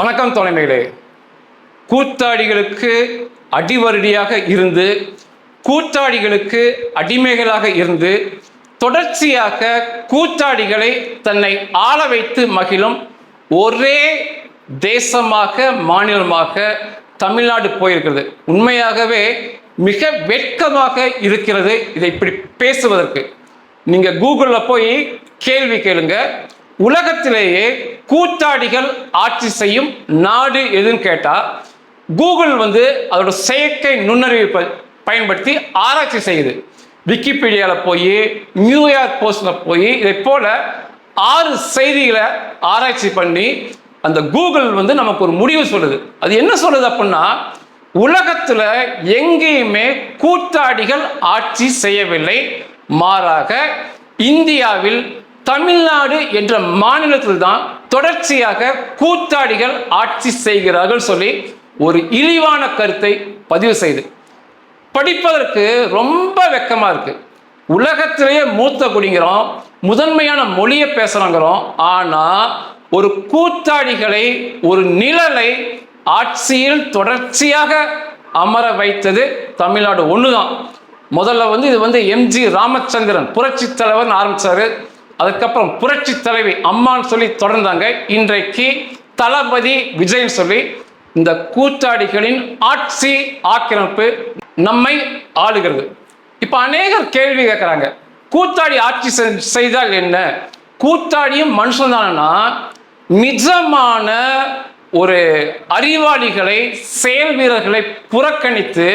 வணக்கம் தோழமைகளே. கூத்தாடிகளுக்கு அடிவருடியாக இருந்து, கூத்தாடிகளுக்கு அடிமைகளாக இருந்து, தொடர்ச்சியாக கூத்தாடிகளை தன்னை ஆள வைத்து மகிழும் ஒரே தேசமாக, மாநிலமாக தமிழ்நாடு போயிருக்கிறது. உண்மையாகவே மிக வெட்கமாக இருக்கிறது இதை இப்படி பேசுவதற்கு. நீங்க கூகுளில் போய் கேள்வி கேளுங்க, உலகத்திலேயே கூத்தாடிகள் ஆட்சி செய்யும் நாடு எதுன்னு கேட்டா கூகுள் அதோட செயற்கை நுண்ணறிவு பயன்படுத்தி ஆராய்ச்சி செய்யுது. விக்கிபீடியாவில் போய், நியூயார்க் போஸ்ட்ல போய், இதை போல 6 செய்திகளை ஆராய்ச்சி பண்ணி அந்த கூகுள் நமக்கு ஒரு முடிவு சொல்லுது. அது என்ன சொல்லுது அப்படின்னா, உலகத்துல எங்கேயுமே கூத்தாடிகள் ஆட்சி செய்யவில்லை, மாறாக இந்தியாவில் தமிழ்நாடு என்ற மாநிலத்தில் தான் தொடர்ச்சியாக கூத்தாடிகள் ஆட்சி செய்கிறார்கள் சொல்லி ஒரு இழிவான கருத்தை பதிவு செய்து படிப்பதற்கு ரொம்ப வெக்கமா இருக்கு. உலகத்திலேயே மூத்த குடிங்கிறோம், முதன்மையான மொழியை பேசுறோங்கிறோம். ஆனா ஒரு கூத்தாடிகளை, ஒரு நிழலை ஆட்சியில் தொடர்ச்சியாக அமர வைத்தது தமிழ்நாடு ஒண்ணுதான். முதல்ல இது எம்ஜி ராமச்சந்திரன் புரட்சி தலைவர் ஆரம்பிச்சாரு. அதுக்கப்புறம் புரட்சி தலைவி அம்மான்னு சொல்லி தொடர்ந்தாங்க. இன்றைக்கு தளபதி விஜய் சொல்லி இந்த கூத்தாடிகளின் ஆட்சி ஆக்கிரமிப்பு நம்மை ஆளுகிறது. இப்ப அநேகர் கேள்வி கேட்கிறாங்க, கூத்தாடி ஆட்சி செய்தால் என்ன? கூத்தாடியும் மனுஷன் தானா? நிஜமான ஒரு அறிவாளிகளை, செயல் வீரர்களை புறக்கணித்து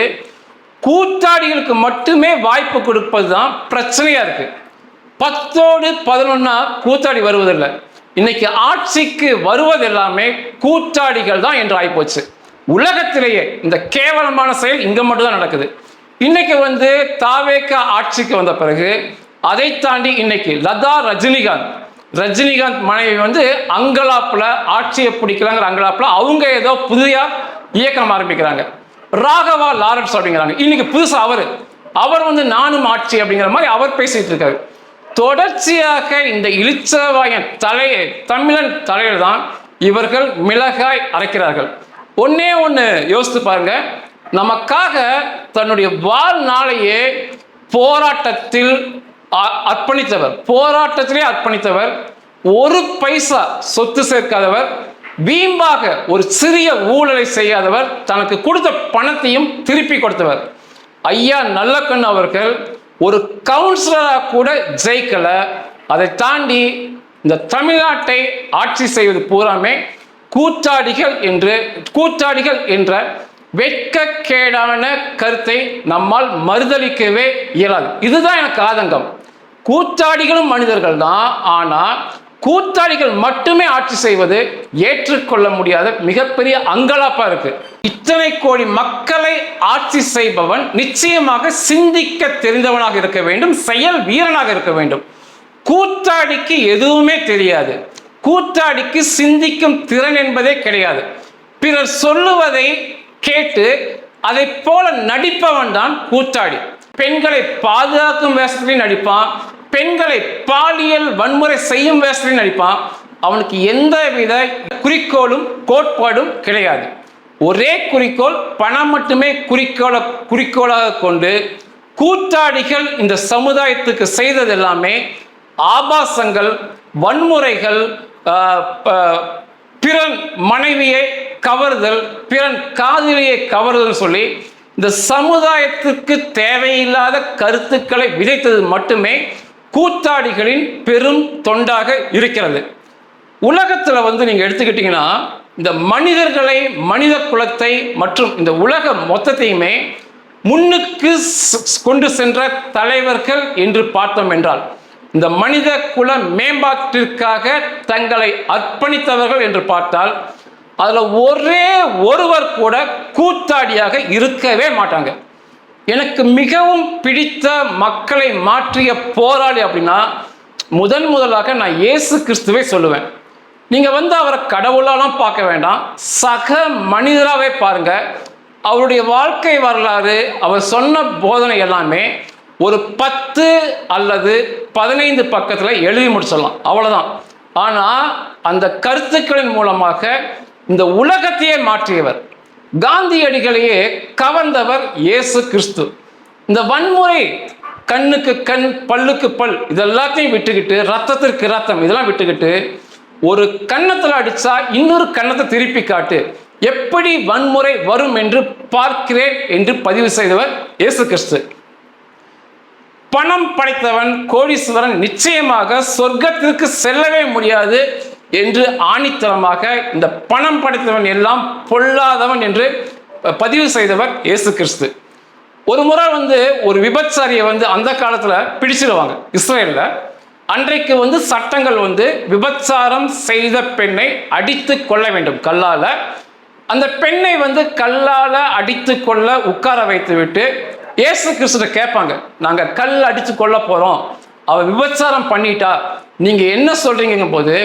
கூத்தாடிகளுக்கு மட்டுமே வாய்ப்பு கொடுப்பதுதான் பிரச்சனையா இருக்கு. 10ஓடு 11 கூத்தாடி வருவதில்லை. இன்னைக்கு ஆட்சிக்கு வருவது எல்லாமே கூத்தாடிகள் தான் என்று ஆயிப்போச்சு. உலகத்திலேயே இந்த கேவலமான செயல் இங்க மட்டும் தான் நடக்குது. இன்னைக்கு தாவேக ஆட்சிக்கு வந்த பிறகு அதை தாண்டி இன்னைக்கு லதா ரஜினிகாந்த் மனைவி அங்கலாப்புல ஆட்சியை பிடிக்கலாங்கிற அங்கலாப்புல அவங்க ஏதோ புதிய இயக்கம் ஆரம்பிக்கிறாங்க. ராகவா லாரன்ஸ் அப்படிங்கிறாங்க. இன்னைக்கு புதுசா அவர் நானும் ஆட்சி அப்படிங்கிற மாதிரி அவர் பேசிட்டு இருக்காரு. தொடர்ச்சியாக இந்த இளிச்சவாயன் தமிழன் தலையில் தான் இவர்கள் மிளகாய் அரைக்கிறார்கள். ஒன்னே ஒன்று யோசித்து பாருங்க, நமக்காக தன்னுடைய வாழ்நாளையே போராட்டத்தில் அர்ப்பணித்தவர், ஒரு பைசா சொத்து சேர்க்காதவர், வீம்பாக ஒரு சிறிய ஊழலை செய்யாதவர், தனக்கு கொடுத்த பணத்தையும் திருப்பி கொடுத்தவர் ஐயா நல்லக்கண்ணு அவர்கள் ஒரு கவுன்சிலராக கூட ஜெயிக்கல. அதை தாண்டி இந்த தமிழ்நாட்டை ஆட்சி செய்வது பூராமே கூத்தாடிகள் என்ற வெட்கக்கேடான கருத்தை நம்மால் மறுதளிக்கவே இயலாது. இதுதான் எனக்கு ஆதங்கம். கூத்தாடிகளும் மனிதர்கள் தான், ஆனா கூத்தாடிகள் மட்டுமே ஆட்சி செய்வது ஏற்றுக்கொள்ள முடியாத மிகப்பெரிய அங்கலாப்பா இருக்கு. இத்தனை கோடி மக்களை ஆட்சி செய்பவன் நிச்சயமாக சிந்திக்க தெரிந்தவனாக இருக்க வேண்டும், செயல் வீரனாக இருக்க வேண்டும். கூத்தாடிக்கு எதுவுமே தெரியாது. கூத்தாடிக்கு சிந்திக்கும் திறன் என்பதே கிடையாது. பிறர் சொல்லுவதை கேட்டு அதை போல நடிப்பவன் தான் கூத்தாடி. பெண்களை பாதுகாக்கும் வேஷத்திலையும் நடிப்பான், பெண்களை பாலியல் வன்முறை செய்யும் வேஷத்திலையும் நடிப்பான். அவனுக்கு எந்தவித குறிக்கோளும் கோட்பாடும் கிடையாது. ஒரே குறிக்கோள், பணம் மட்டுமே குறிக்கோளாக கொண்டு கூத்தாடிகள் இந்த சமுதாயத்துக்கு செய்தது எல்லாமே ஆபாசங்கள், வன்முறைகள், பிறன் மனைவியை கவர்தல், பிறன் காதலியை கவர்தல் சொல்லி இந்த சமுதாயத்துக்கு தேவையில்லாத கருத்துக்களை விதைத்தது மட்டுமே கூத்தாடிகளின் பெரும் தொண்டாக இருக்கிறது. உலகத்துல நீங்க எடுத்துக்கிட்டீங்கன்னா, இந்த மனிதர்களை, மனித குலத்தை மற்றும் இந்த உலக மொத்தத்தையுமே முன்னுக்கு கொண்டு சென்ற தலைவர்கள் என்று பார்த்தோம் என்றால், இந்த மனித குல மேம்பாட்டிற்காக தங்களை அர்ப்பணித்தவர்கள் என்று பார்த்தால், அதுல ஒரே ஒருவர் கூட கூத்தாடியாக இருக்கவே மாட்டாங்க. எனக்கு மிகவும் பிடித்த மக்களை மாற்றிய போராளி அப்படின்னா முதலாக நான் இயேசு கிறிஸ்துவை சொல்லுவேன். நீங்க அவரை கடவுளாலாம் பார்க்க வேண்டாம், சக மனிதராகவே பாருங்க. அவருடைய வாழ்க்கை வரலாறு, அவர் சொன்ன போதனை எல்லாமே ஒரு 10 அல்லது 15 பக்கத்தில் எழுதி முடிச்சிடலாம், அவ்வளோதான். ஆனால் அந்த கருத்துக்களின் மூலமாக இந்த உலகத்தையே மாற்றியவர், காந்தியடிகளையே கவர்ந்தவர் இயேசு கிறிஸ்து. இந்த வன்முறை, கண்ணுக்கு கண், பல்லுக்கு பல், இதெல்லாத்தையும் விட்டுக்கிட்டு, ரத்தத்திற்கு ரத்தம் இதெல்லாம் விட்டுக்கிட்டு, ஒரு கன்னத்தில் அடிச்சா இன்னொரு கன்னத்தை திருப்பி காட்டு, எப்படி வன்முறை வரும் என்று பார்க்கிறேன் என்று பதிவு செய்தவர் இயேசு கிறிஸ்து. பணம் படைத்தவன் கோடீஸ்வரன் நிச்சயமாக சொர்க்கத்திற்கு செல்லவே முடியாது என்று ஆணித்தரமாக இந்த பணம் படைத்தவன் எல்லாம் பொல்லாதவன் என்று பதிவு செய்தவர் இயேசு கிறிஸ்து. ஒரு முறை ஒரு விபச்சாரியை அந்த காலத்தில் பிடிச்சிடுவாங்க இஸ்ரேலில். அன்றைக்கு சட்டங்கள் விபச்சாரம் செய்த பெண்ணை அடித்து கொள்ள வேண்டும் கல்லால். அந்த பெண்ணை கல்லால் அடித்து கொள்ள உட்கார வைத்து விட்டு இயேசு கிறிஸ்துவை கேட்பாங்க, நாங்கள் கல் அடித்து கொள்ள போகிறோம், அவள் விபச்சாரம் பண்ணிட்டா, நீங்கள் என்ன சொல்கிறீங்க போது,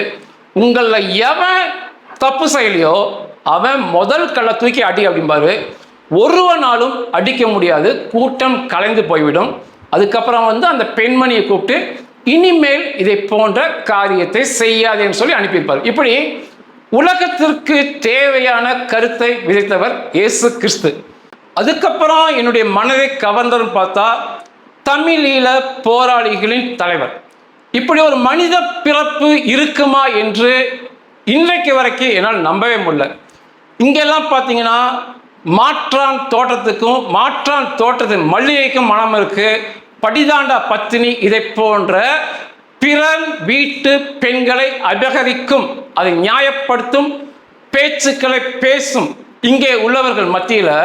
உங்களில் எவன் தப்பு செய்யலையோ அவன் முதல் கல்லை தூக்கி அடி அப்படிம்பாரு. ஒருவனாலும் அடிக்க முடியாது, கூட்டம் கலைந்து போய்விடும். அதுக்கப்புறம் அந்த பெண்மணியை கூப்பிட்டு இனிமேல் இதை போன்ற காரியத்தை செய்யாதேன்னு சொல்லி அனுப்பியிருப்பார். இப்படி உலகத்திற்கு தேவையான கருத்தை விதைத்தவர் இயேசு கிறிஸ்து. அதுக்கப்புறம் என்னுடைய மனதை கவர்ந்தன்னு பார்த்தா தமிழீழ போராளிகளின் தலைவர். இப்படி ஒரு மனித பிறப்பு இருக்குமா என்று இன்றைக்கு வரைக்கும் என்னால் நம்பவே முடியல. இங்கெல்லாம் பார்த்தீங்கன்னா மாற்றான் தோட்டத்துக்கும் மாற்றான் தோட்டத்தின் மல்லிகைக்கும் மனம் இருக்கு, படிதாண்டா பத்தினி, இதை போன்ற பிறன் வீட்டு பெண்களை அபகரிக்கும், அதை நியாயப்படுத்தும் பேச்சுக்களை பேசும் இங்கே உள்ளவர்கள் மத்தியில்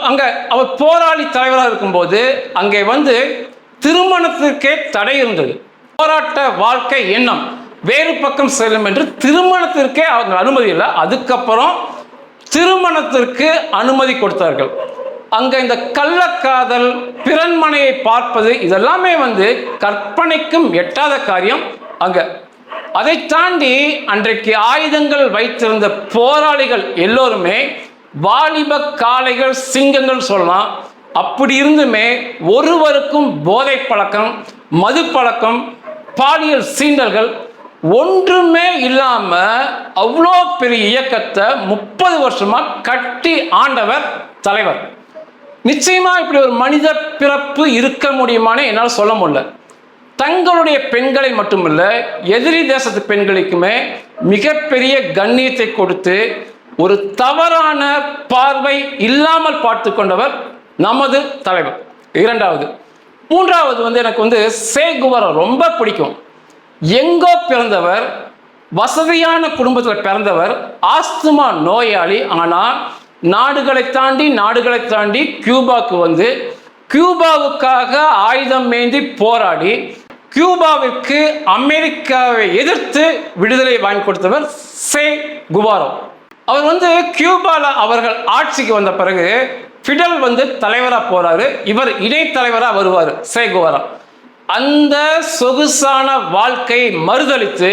அங்கே அவர் போராளி தலைவராக இருக்கும்போது அங்கே திருமணத்திற்கே தடை இருந்தது. போராட்ட வாழ்க்கை எண்ணம் வேறு பக்கம் செல்லும் என்று திருமணத்திற்கே அவங்க அனுமதி இல்லை. அதுக்கப்புறம் திருமணத்திற்கு அனுமதி கொடுத்தார்கள். அங்கே இந்த கள்ளக்காதல், பிறன்மனையை பார்ப்பது, இதெல்லாமே கற்பனைக்கும் எட்டாத காரியம் அங்கே. அதை தாண்டி அன்றைக்கு ஆயுதங்கள் வைத்திருந்த போராளிகள் எல்லோருமே வாலிப காளைகள், சிங்கங்கள் சொல்லலாம். அப்படி இருந்துமே ஒருவருக்கும் போதை பழக்கம், மது பழக்கம், பாலியல் சீண்டல்கள் ஒன்றுமே இல்லாம அவ்வளோ பெரிய இயக்கத்தை 30 வருஷமா கட்டி ஆண்டவர் தலைவர். நிச்சயமா இப்படி ஒரு மனித பிறப்பு இருக்க முடியுமான்னு என்னால் சொல்ல முடியல. தங்களுடைய பெண்களை மட்டுமல்ல, எதிரி தேசத்து பெண்களுக்குமே மிகப்பெரிய கண்ணியத்தை கொடுத்து ஒரு தவறான பார்வை இல்லாமல் பார்த்து கொண்டவர் நமது தலைவர். இரண்டாவது. மூன்றாவது எனக்கு சே குவாரா ரொம்ப பிடிக்கும். எங்கோ பிறந்தவர், வசதியான குடும்பத்தில் பிறந்தவர், ஆஸ்துமா நோயாளி. ஆனால் நாடுகளை தாண்டி கியூபாவுக்கு கியூபாவுக்காக ஆயுதம் மேந்தி போராடி கியூபாவிற்கு அமெரிக்காவை எதிர்த்து விடுதலை வாங்கி கொடுத்தவர் சே குவாரா. அவர் கியூபால அவர்கள் ஆட்சிக்கு வந்த பிறகு ஃபிடல் தலைவராக போறாரு, இவர் இணைத்தலைவராக வருவார் சே குவாரா. அந்த சொகுசான வாழ்க்கையை மறுதளித்து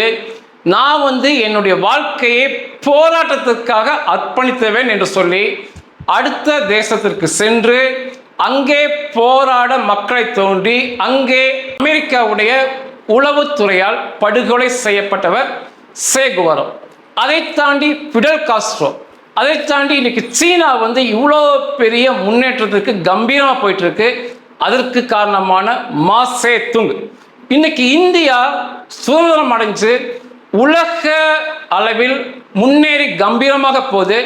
நான் என்னுடைய வாழ்க்கையை போராட்டத்திற்காக அர்ப்பணித்தவேன் என்று சொல்லி அடுத்த தேசத்திற்கு சென்று அங்கே போராட மக்களை தோன்றி அங்கே அமெரிக்காவுடைய உளவுத்துறையால் படுகொலை செய்யப்பட்டவர் சே குவாரா. அதை தாண்டி ஃபிடல் காஸ்ட்ரோ, அதை தாண்டி இன்னைக்கு சீனா இவ்வளோ பெரிய முன்னேற்றத்துக்கு கம்பீரமாக போயிட்டு இருக்கு. அதற்கு காரணமான மா சே துங். இன்னைக்கு இந்தியா சுதந்திரம் அடைஞ்சு உலக அளவில் முன்னேறி கம்பீரமாக போது.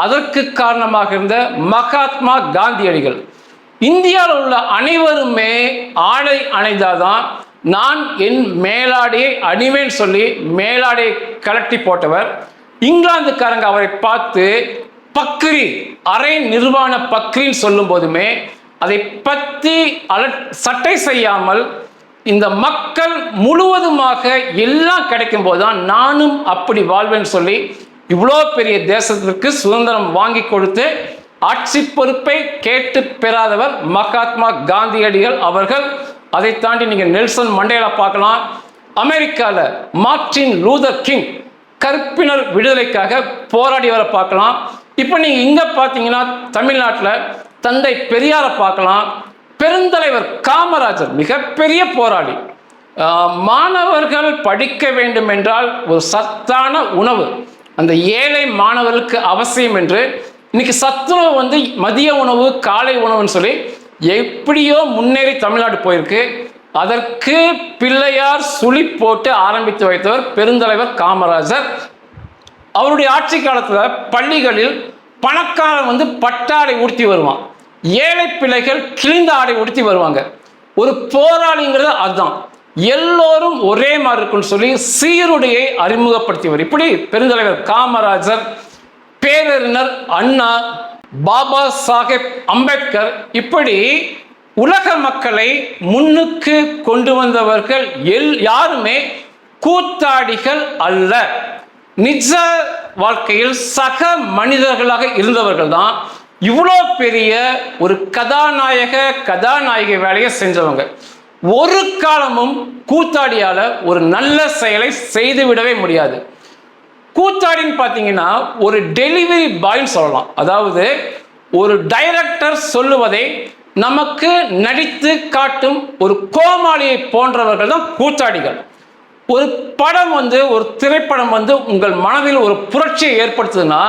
அதற்கு காரணமாக இருந்த மகாத்மா காந்தியடிகள். இந்தியாவில் உள்ள அனைவருமே ஆடை அணிந்தாதான் நான் என் மேலாடையை அணிவேன் சொல்லி மேலாடையை கலட்டி போட்டவர். இங்கிலாந்துக்காரங்க அவரை பார்த்து பக்ரி, அரை நிர்வாண பக்ரின்னு சொல்லும் போதுமே அதை பற்றி சட்டை செய்யாமல் இந்த மக்கள் முழுவதுமாக எல்லாம் கிடைக்கும் போதுதான் நானும் அப்படி வாழ்வேன்னு சொல்லி இவ்வளோ பெரிய தேசத்திற்கு சுதந்திரம் வாங்கி கொடுத்து ஆட்சி பொறுப்பை கேட்டு பெறாதவர் மகாத்மா காந்தியடிகள் அவர்கள். அதை தாண்டி நீங்கள் நெல்சன் மண்டேலா பார்க்கலாம். அமெரிக்காவில் மார்ட்டின் லூதர் கிங் கருப்பினர் விடுதலைக்காக போராடியவரை பார்க்கலாம். இப்போ நீங்கள் இங்கே பார்த்தீங்கன்னா தமிழ்நாட்டில் தந்தை பெரியாரை பார்க்கலாம். பெருந்தலைவர் காமராஜர் மிகப்பெரிய போராளி. மாணவர்கள் படிக்க வேண்டும் என்றால் ஒரு சத்தான உணவு, அந்த ஏழை மாணவர்களுக்கு அவசியம் என்று இன்னைக்கு சத்துணவு வந்து மதிய உணவு காலை உணவுன்னு சொல்லி எப்படியோ முன்னேறி தமிழ்நாடு போயிருக்கு. அதற்கு பிள்ளையார் சுழி போட்டு ஆரம்பித்து வைத்தவர் பெருந்தலைவர் காமராஜர். அவருடைய ஆட்சி காலத்தில் பள்ளிகளில் பணக்காரன் வந்து பட்டாடை உடுத்தி வருவான், ஏழை பிள்ளைகள் கிழிந்த ஆடை உடுத்தி வருவாங்க. ஒரு போராளிங்கிறது அதுதான், எல்லோரும் ஒரே மாதிரி இருக்குன்னு சொல்லி சீருடையை அறிமுகப்படுத்தியவர். இப்படி பெருந்தலைவர் காமராஜர், பேரறிஞர் அண்ணா, பாபா சாஹேப் அம்பேத்கர், இப்படி உலக மக்களை முன்னுக்கு கொண்டு வந்தவர்கள் யாருமே கூத்தாடிகள் அல்ல. நிஜ வாழ்க்கையில் சக மனிதர்களாக இருந்தவர்கள் தான் இவ்வளோ பெரிய ஒரு கதாநாயகி வேலையை செஞ்சவங்க. ஒரு காலமும் கூத்தாடியால ஒரு நல்ல செயலை செய்துவிடவே முடியாது. கூத்தாடின்னு பார்த்தீங்கன்னா ஒரு டெலிவரி பாய்ன்னு சொல்லலாம். அதாவது ஒரு டைரக்டர் சொல்லுவதை நமக்கு நடித்து காட்டும் ஒரு கோமாளியை போன்றவர்கள் தான் கூத்தாடிகள். ஒரு படம் வந்து, ஒரு திரைப்படம் வந்து உங்கள் மனதில் ஒரு புரட்சியை ஏற்படுத்துதுன்னா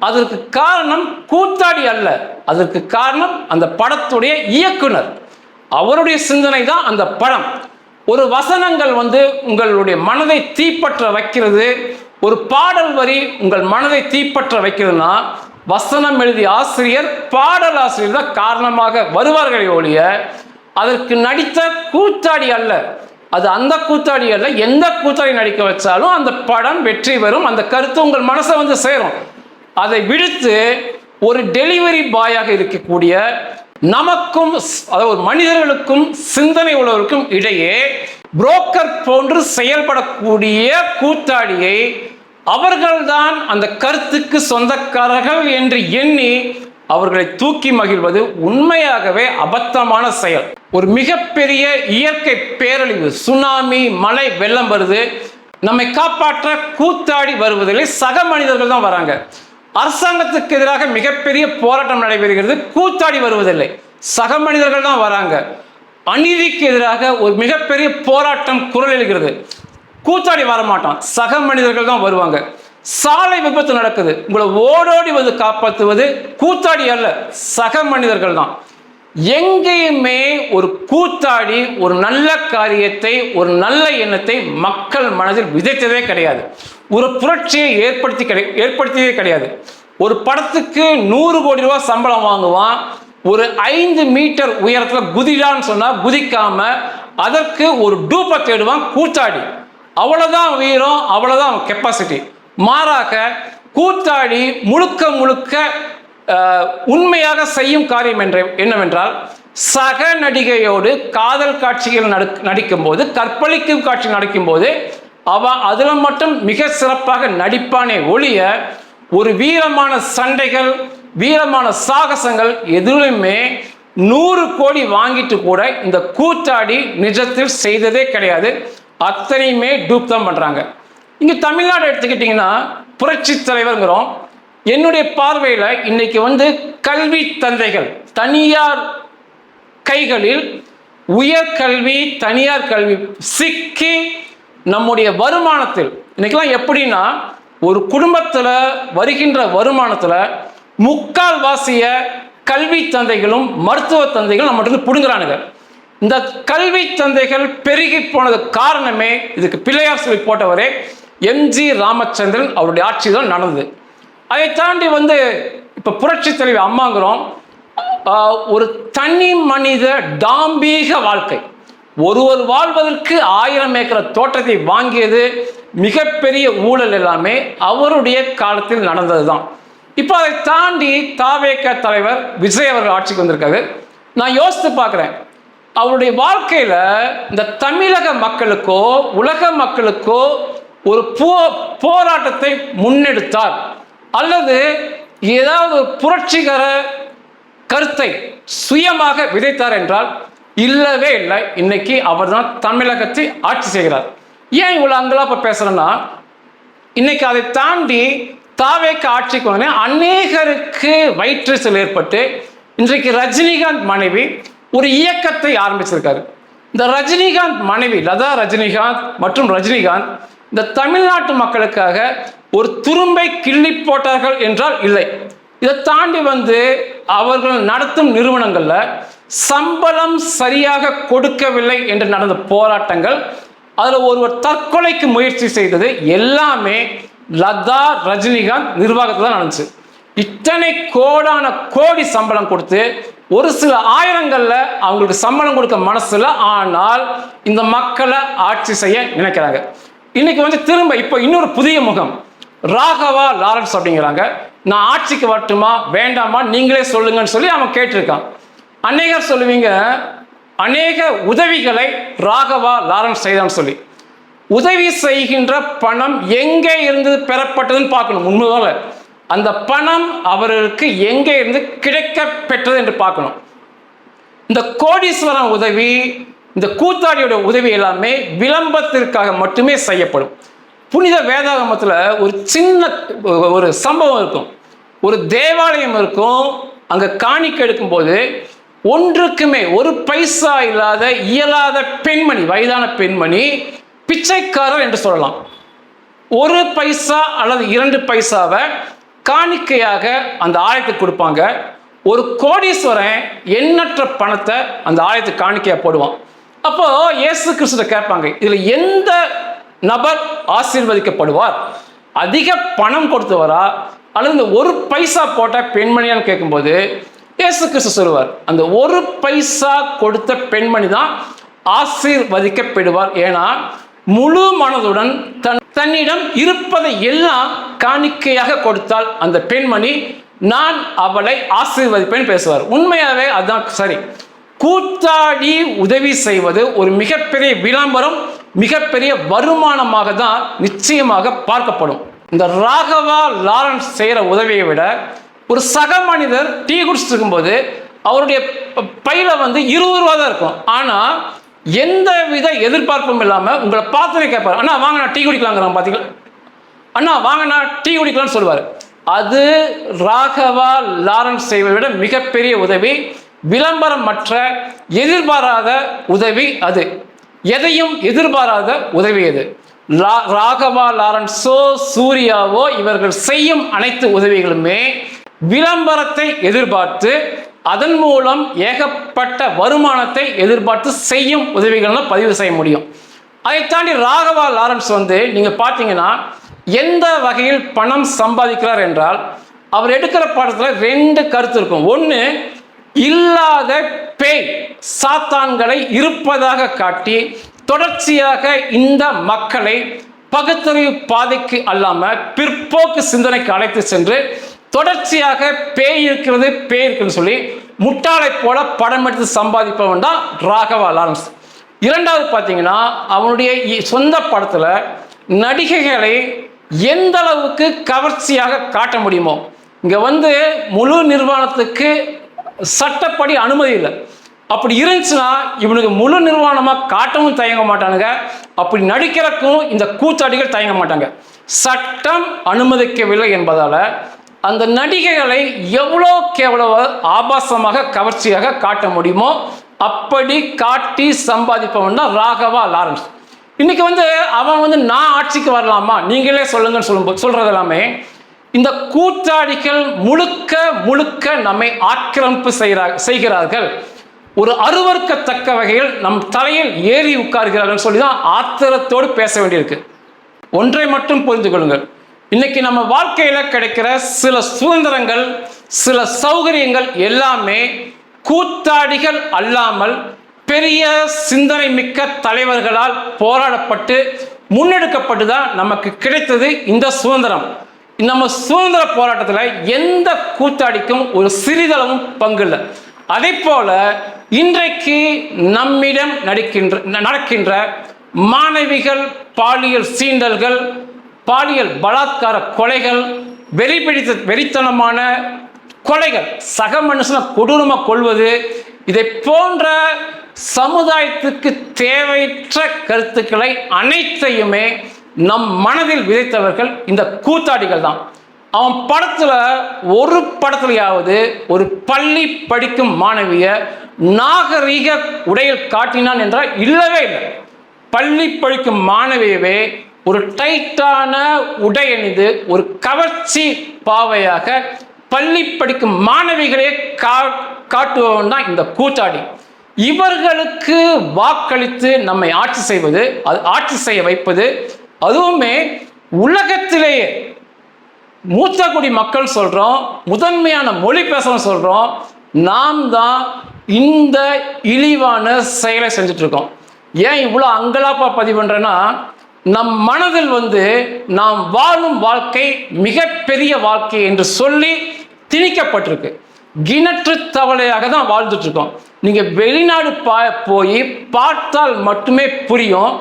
அதற்கு காரணம் கூத்தாடி அல்ல, அதற்கு காரணம் அந்த படத்துடைய இயக்குனர், அவருடைய சிந்தனை தான் அந்த படம். ஒரு வசனங்கள் வந்து உங்களுடைய மனதை தீப்பற்ற வைக்கிறது, ஒரு பாடல் வரி உங்கள் மனதை தீப்பற்ற வைக்கிறதுனா வசனம் எழுதிய ஆசிரியர், பாடல் ஆசிரியர் தான் காரணமாக வருவார்களே ஒழிய அதற்கு நடித்த கூத்தாடி அல்ல. அது அந்த கூத்தாடி அல்ல, எந்த கூத்தாடி நடிக்க வச்சாலும் அந்த படம் வெற்றி பெறும், அந்த கருத்து உங்கள் மனசை வந்து சேரும். அதை விடுத்து ஒரு டெலிவரி பாயாக இருக்கக்கூடிய நமக்கும், அதாவது மனிதர்களுக்கும் சிந்தனை உள்ளவருக்கும் இடையே புரோக்கர் போன்று செயல்படக்கூடிய கூத்தாடியை அவர்கள்தான் அந்த கருத்துக்கு சொந்தக்காரர்கள் என்று எண்ணி அவர்களை தூக்கி மகிழ்வது உண்மையாகவே அபத்தமான செயல். ஒரு மிகப்பெரிய இயற்கை பேரழிவு, சுனாமி, மழை, வெள்ளம் வருது, நம்மை காப்பாற்ற கூத்தாடி வருவதில்லை, சக மனிதர்கள் தான் வராங்க. அரசாங்கத்துக்கு எதிராக மிகப்பெரிய போராட்டம் நடைபெறுகிறது, கூத்தாடி வருவதில்லை, சக மனிதர்கள் தான் வராங்க. அநீதிக்கு எதிராக ஒரு மிகப்பெரிய போராட்டம் குரல் எழுகிறது, கூத்தாடி வரமாட்டான், சக மனிதர்கள் தான் வருவாங்க. சாலை விபத்து நடக்குது, உங்களை ஓடோடி வந்து காப்பாற்றுவது கூத்தாடி அல்ல, சக மனிதர்கள் தான். எங்கேயுமே ஒரு கூத்தாடி ஒரு நல்ல காரியத்தை, ஒரு நல்ல எண்ணத்தை மக்கள் மனதில் விதைத்ததே கிடையாது, ஒரு புரட்சியை ஏற்படுத்தியதே கிடையாது. ஒரு படத்துக்கு 100 கோடி ரூபாய் சம்பளம் வாங்குவான், ஒரு 5 மீட்டர் உயரத்தில் குதிடான்னு சொன்னா குதிக்காம அதற்கு ஒரு டூப்பை தேடுவான் கூத்தாடி. அவ்வளவுதான் வீரம், அவ்வளவுதான் கெப்பாசிட்டி. மாறாக கூத்தாடி முழுக்க முழுக்க உண்மையாக செய்யும் காரியம் என்னவென்றால், சக நடிகையோடு காதல் காட்சிகள் நடிக்கும் போது, கற்பழிக்கும் காட்சி நடிக்கும் போது அவன் அதுல மட்டும் மிக சிறப்பாக நடிப்பானே ஒழிய ஒரு வீரமான சண்டைகள், வீரமான சாகசங்கள் எதுவுமே 100 கோடி வாங்கிட்டு கூட இந்த கூத்தாடி நிஜத்தில் செய்ததே கிடையாது. அத்தனையுமே டூப் தான் பண்றாங்க. இங்க தமிழ்நாடு எடுத்துக்கிட்டீங்கன்னா புரட்சி தலைவர்ங்கிறோம். என்னுடைய பார்வையில இன்னைக்கு வந்து கல்வி தந்தைகள் தனியார் கைகளில் உயர்கல்வி, தனியார் கல்வி சிக்கி நம்முடைய வருமானத்தில் இன்னைக்கெல்லாம் எப்படின்னா, ஒரு குடும்பத்தில் வருகின்ற வருமானத்தில் 3/4 கல்வி தந்தைகளும் மருத்துவ தந்தைகளும் நம்ம புடுங்குறானுங்க. இந்த கல்வி தந்தைகள் பெருகி போனது காரணமே இதுக்கு பிள்ளையார் சொல்லி போட்டவரே எம்ஜி ராமச்சந்திரன் அவருடைய ஆட்சி தான் நடந்தது. அதை தாண்டி வந்து இப்போ புரட்சி தலைவி அம்மாங்கிறோம். ஒரு தனி மனித டாம்பீக வாழ்க்கை, ஒருவர் வாழ்வதற்கு 1000 ஏக்கர் தோட்டத்தை வாங்கியது, மிகப்பெரிய ஊழல் எல்லாமே அவருடைய காலத்தில் நடந்தது தான். இப்போ அதை தாண்டி தாவேக தலைவர் விஜய் அவர்கள் ஆட்சிக்கு வந்திருக்காரு. நான் யோசித்து பார்க்குறேன், அவருடைய வாழ்க்கையில இந்த தமிழக மக்களுக்கோ உலக மக்களுக்கோ ஒரு போராட்டத்தை முன்னெடுத்தார் அல்லது ஏதாவது ஒரு புரட்சிகர கருத்தை சுயமாக விதைத்தார் என்றால் இல்லவே இல்லை. இன்னைக்கு அவர் தான் தமிழகத்தை ஆட்சி செய்கிறார். ஏன் இவ்வளவு அங்கலாப்ப பேசுறேன்னா, இன்னைக்கு அதை தாண்டி தாவேக ஆட்சிக்கு வந்து அநேகருக்கு வயிற்றுச்சல் ஏற்பட்டு இன்றைக்கு ரஜினிகாந்த் மனைவி ஒரு இயக்கத்தை ஆரம்பிச்சிருக்காரு. இந்த ரஜினிகாந்த் மனைவி லதா ரஜினிகாந்த் மற்றும் ரஜினிகாந்த் இந்த தமிழ்நாட்டு மக்களுக்காக ஒரு துரும்பை கிள்ளி போட்டார்கள் என்றால் இல்லை. இதை தாண்டி அவர்கள் நடத்தும் நிறுவனங்கள்ல சம்பளம் சரியாக கொடுக்கவில்லை என்று நடந்த போராட்டங்கள், அதுல ஒருவர் தற்கொலைக்கு முயற்சி செய்தது எல்லாமே லதா ரஜினிகாந்த் நிர்வாகத்தில் தான் நடந்துச்சு. இத்தனை கோடான கோடி சம்பளம் கொடுத்து ஒரு சில ஆயிரங்கள்ல அவங்களுக்கு சம்பளம் கொடுக்க மனசுல, ஆனால் இந்த மக்களை ஆட்சி செய்ய நினைக்கிறாங்க. இன்னைக்கு திரும்ப இப்போ இன்னொரு புதிய முகம் ராகவா லாரன்ஸ் அப்படிங்கிறாங்க. நான் ஆட்சிக்கு வரட்டுமா வேண்டாமா நீங்களே சொல்லுங்கன்னு சொல்லி அவன் கேட்டிருக்கான். அநேகர் சொல்லுவீங்க அநேக உதவிகளை ராகவா லாரன்ஸ் செய்தான்னு சொல்லி. உதவி செய்கின்ற பணம் எங்கே இருந்து பெறப்பட்டதுன்னு பார்க்கணும். உண்மையாக அந்த பணம் அவர்களுக்கு எங்கே இருந்து கிடைக்க பெற்றது என்று பார்க்கணும். இந்த கோடீஸ்வரன் உதவி, இந்த கூத்தாடியோட உதவி எல்லாமே விளம்பரத்திற்காக மட்டுமே செய்யப்படும். புனித வேதாகமத்தில் ஒரு சின்ன ஒரு சம்பவம் இருக்கும். ஒரு தேவாலயம் இருக்கும். அங்கே காணிக்கை எடுக்கும்போது ஒன்றுக்குமே ஒரு பைசா இல்லாத இயலாத பெண்மணி, வயதான பெண்மணி, பிச்சைக்காரர் என்று சொல்லலாம், ஒரு பைசா அல்லது 2 பைசாவை காணிக்கையாக அந்த ஆலயத்துக்கு கொடுப்பாங்க. ஒரு கோடீஸ்வரன் எண்ணற்ற பணத்தை அந்த ஆலயத்துக்கு காணிக்கையாக போடுவான். அப்போ இயேசு கிறிஸ்துவை கேட்பாங்க, இதில் எந்த நபர் ஆசீர்வதிக்கப்படுவார்? அதிக பணம் கொடுத்தவரா அல்லது இந்த ஒரு பைசா போட்ட பெண்மணியான்னு கேட்கும்போது இயேசு கிறிஸ்து சொல்லுவார், அந்த ஒரு பைசா கொடுத்த பெண்மணி தான் ஆசீர்வதிக்கப்படுவார். ஏன்னா முழு மனதுடன் தன்னிடம் இருப்பதை எல்லாம் காணிக்கையாக கொடுத்தால் அந்த பெண்மணி நான் அவளை ஆசீர்வதிப்பேன் பேசுவார். உண்மையாவே அதுதான் சரி. கூத்தாடி உதவி செய்வது ஒரு மிகப்பெரிய விளம்பரம், மிகப்பெரிய வருமானமாக தான் நிச்சயமாக பார்க்கப்படும். இந்த ராகவா லாரன்ஸ் செய்கிற உதவியை விட ஒரு சக மனிதர் டீ குடிச்சிட்டு இருக்கும்போது அவருடைய பையில 20 ரூபா தான் இருக்கும். ஆனால் எந்த வித எதிர்பார்ப்பும் இல்லாமல் உங்களை பார்த்துனே கேட்பார், அண்ணா வாங்க நான் டீ குடிக்கலாங்கிறான், பார்த்தீங்களா அண்ணா வாங்க நான் டீ குடிக்கலாம்னு சொல்லுவார். அது ராகவா லாரன்ஸ் செய்வதை விட மிகப்பெரிய உதவி, விளம்பரமற்ற எதிர்பாராத உதவி. அது எதையும் எதிர்பாராத உதவி. அது ராகவா லாரன்ஸோ சூர்யாவோ இவர்கள் செய்யும் அனைத்து உதவிகளுமே விளம்பரத்தை எதிர்பார்த்து அதன் மூலம் ஏகப்பட்ட வருமானத்தை எதிர்பார்த்து செய்யும் உதவிகள்னு பதிவு செய்ய முடியும். அதை தாண்டி ராகவா லாரன்ஸ் நீங்க பார்த்தீங்கன்னா எந்த வகையில் பணம் சம்பாதிக்கிறார் என்றால், அவர் எடுக்கிற பாடத்தில் 2 கருத்து இருக்கும். ஒன்று, இல்லாத பேய் சாத்தான்களை இருப்பதாக காட்டி தொடர்ச்சியாக இந்த மக்களை பகுத்தறிவு பாதைக்கு அல்லாம பிற்போக்கு சிந்தனைக்கு அழைத்து சென்று தொடர்ச்சியாக பேய் இருக்கிறது பேய் இருக்குன்னு சொல்லி முட்டாளை போல படம் எடுத்து சம்பாதிப்பவன் தான் ராகவா லாரன்ஸ். இரண்டாவது பார்த்தீங்கன்னா அவனுடைய சொந்த படத்தில் நடிகைகளை எந்த அளவுக்கு கவர்ச்சியாக காட்ட முடியுமோ. இங்கே முழு நிர்வாணத்துக்கு சட்டப்படி அனுமதி இல்லை. அப்படி இருந்துச்சுன்னா இவனுக்கு முழு நிர்வாணமாக காட்டவும் தயங்க மாட்டானுங்க, அப்படி நடிக்கிறக்கும் இந்த கூத்தாடிகள் தயங்க மாட்டாங்க. சட்டம் அனுமதிக்கவில்லை என்பதால் அந்த நடிகைகளை எவ்வளோ ஆபாசமாக கவர்ச்சியாக காட்ட முடியுமோ அப்படி காட்டி சம்பாதிப்பவன் தான் ராகவா லாரன்ஸ். இன்னைக்கு அவன் நான் ஆட்சிக்கு வரலாமா நீங்களே சொல்லுங்கன்னு சொல்றது எல்லாமே இந்த கூத்தாடிகள் முழுக்க முழுக்க நம்மை ஆக்கிரமிப்பு செய்கிறார்கள். ஒரு அருவருக்கத்தக்க வகையில் நம் தலையில் ஏறி உட்கார்கிறார்கள் சொல்லி தான் ஆத்திரத்தோடு பேச வேண்டியிருக்கு. ஒன்றை மட்டும் புரிந்து கொள்ளுங்கள், இன்னைக்கு நம்ம வாழ்க்கையில கிடைக்கிற சில சுதந்திரங்கள், சில சௌகரியங்கள் எல்லாமே கூத்தாடிகள் அல்லாமல் பெரிய சிந்தனை மிக்க தலைவர்களால் போராடப்பட்டு முன்னெடுக்கப்பட்டு தான் நமக்கு கிடைத்தது இந்த சுதந்திரம். நம்ம சுதந்திர போராட்டத்தில் எந்த கூத்தாடிக்கும் ஒரு சிறிதளவும் பங்கு இல்லை. அதே போல இன்றைக்கு நம்மிடம் நடக்கின்ற மாணவிகள் பாலியல் சீண்டல்கள், பாலியல் பலாத்கார கொலைகள், வெறித்தனமான கொலைகள், சக மனுஷனை கொடூரமாக கொள்வது, இதை போன்ற சமுதாயத்துக்கு தேவையற்ற கருத்துக்களை அனைத்தையுமே நம் மனதில் விதைத்தவர்கள் இந்த கூத்தாடிகள் தான். அவன் ஒரு படத்துலையாவது ஒரு பள்ளி படிக்கும் மாணவிய நாகரீக உடையில் காட்டினான் என்றால் இல்லவே இல்லை. பள்ளி படிக்கும் மாணவியவே ஒரு டைட்டான உடை அணிந்து ஒரு கவர்ச்சி பாவையாக பள்ளி படிக்கும் மாணவிகளே காட்டுபவன் தான் இந்த கூத்தாடி. இவர்களுக்கு வாக்களித்து நம்மை ஆட்சி செய்வது, அது ஆட்சி செய்ய வைப்பது, அதுவுமே உலகத்திலேயே மூத்த குடி மக்கள் சொல்றோம், முதன்மையான மொழி பேசணும் சொல்றோம், நாம் தான் இந்த இழிவான செயலை செஞ்சுட்டு இருக்கோம். ஏன் இவ்வளோ அங்கலாப்பா பதிவு பண்றேன்னா, நம் மனதில் நாம் வாழும் வாழ்க்கை மிகப்பெரிய வாழ்க்கை என்று சொல்லி திணிக்கப்பட்டிருக்கு. கிணற்று தவளையாக தான் வாழ்ந்துட்டு இருக்கோம். நீங்க வெளிநாடு போய் பார்த்தால் மட்டுமே புரியும்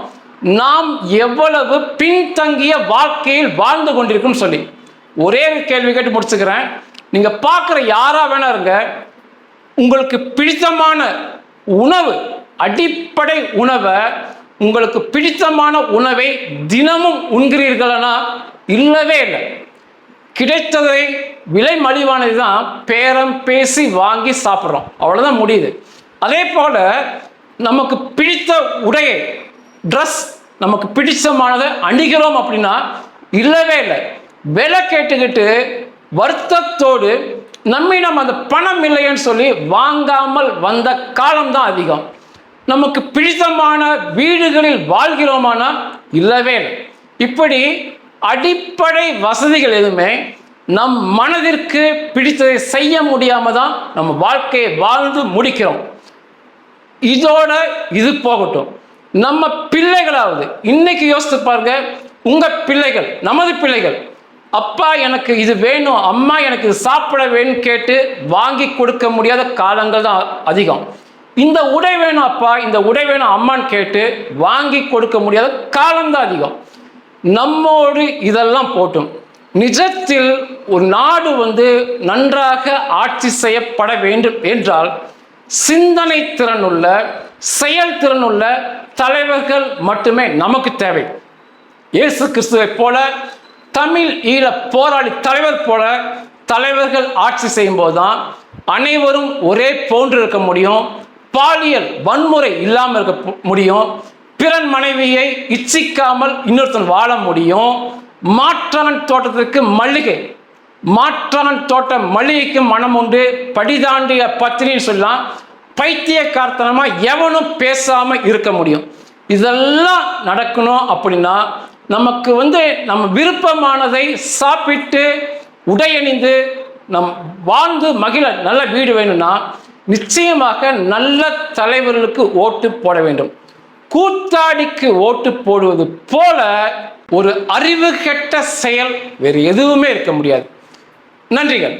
நாம் எவ்வளவு பின்தங்கிய வாழ்க்கையில் வாழ்ந்து கொண்டிருக்கும் சொல்லி. ஒரே ஒரு கேள்வி கேட்டு முடிச்சுக்கிறேன். நீங்க பார்க்குற யாரா வேணா இருங்க, உங்களுக்கு பிடித்தமான உணவு, அடிப்படை உணவை, உங்களுக்கு பிடித்தமான உணவை தினமும் உண்கிறீர்களா? இல்லவே இல்லை. கிடைத்ததை விலை மலிவானது தான் பேரம் பேசி வாங்கி சாப்பிட்றோம், அவ்வளோதான் முடியுது. அதே போல நமக்கு பிடித்த உடையை, ட்ரெஸ், நமக்கு பிடிச்சமானதை அணிகிறோம் அப்படின்னா இல்லவே இல்லை. விலை கேட்டுக்கிட்டு வருத்தத்தோடு நம்மிடம் அந்த பணம் இல்லைன்னு சொல்லி வாங்காமல் வந்த காலம்தான் அதிகம். நமக்கு பிடித்தமான வீடுகளில் வாழ்கிறோமானா இல்லவே இல்லை. இப்படி அடிப்படை வசதிகள் எதுவுமே நம் மனதிற்கு பிடித்ததை செய்ய முடியாம தான் நம்ம வாழ்க்கையை வாழ்ந்து முடிக்கிறோம். இதோட இது போகட்டும், நம்ம பிள்ளைகளாவது இன்னைக்கு யோசித்து பாருங்க. உங்க பிள்ளைகள், நமது பிள்ளைகள், அப்பா எனக்கு இது வேணும், அம்மா எனக்கு இது சாப்பிட வேணும் கேட்டு வாங்கி கொடுக்க முடியாத காலங்கள் தான் அதிகம். இந்த உடை வேணும் அப்பா, இந்த உடை வேணும் அம்மான்னு கேட்டு வாங்கி கொடுக்க முடியாத காலம்தான் அதிகம். நம்மோடு இதெல்லாம் போட்டும் நிஜத்தில் ஒரு நாடு நன்றாக ஆட்சி செய்யப்பட வேண்டும் என்றால் சிந்தனை திறனுள்ள, செயல்திறனுள்ள தலைவர்கள் மட்டுமே நமக்கு தேவை. இயேசு கிறிஸ்துவை போல, தமிழ் ஈழ போராளி தலைவர் போல தலைவர்கள் ஆட்சி செய்யும் போதுதான் அனைவரும் ஒரே போன்று இருக்க முடியும். பாலியல் வன்முறை இல்லாமல் இருக்க முடியும். பிறன் மனைவியை இச்சிக்காமல் இன்னொருத்தன் வாழ முடியும். மாற்றான் தோட்டத்திற்கு மல்லிகை, மாற்றான் தோட்ட மல்லிகைக்கு மனம் உண்டு, படிதாண்டிய பத்தினின்னு சொல்லலாம். பைத்தியக்காரத்தனமா எவனும் பேசாம இருக்க முடியும். இதெல்லாம் நடக்கணும் அப்படின்னா நமக்கு நம்ம விருப்பமானதை சாப்பிட்டு உடையணிந்து நம் வாழ்ந்து மகிழ நல்ல வீடு வேணும்னா நிச்சயமாக நல்ல தலைவர்களுக்கு ஓட்டு போட வேண்டும். கூத்தாடிக்கு ஓட்டு போடுவது போல ஒரு அறிவு கெட்ட செயல் வேறு எதுவுமே இருக்க முடியாது. நன்றிகள்.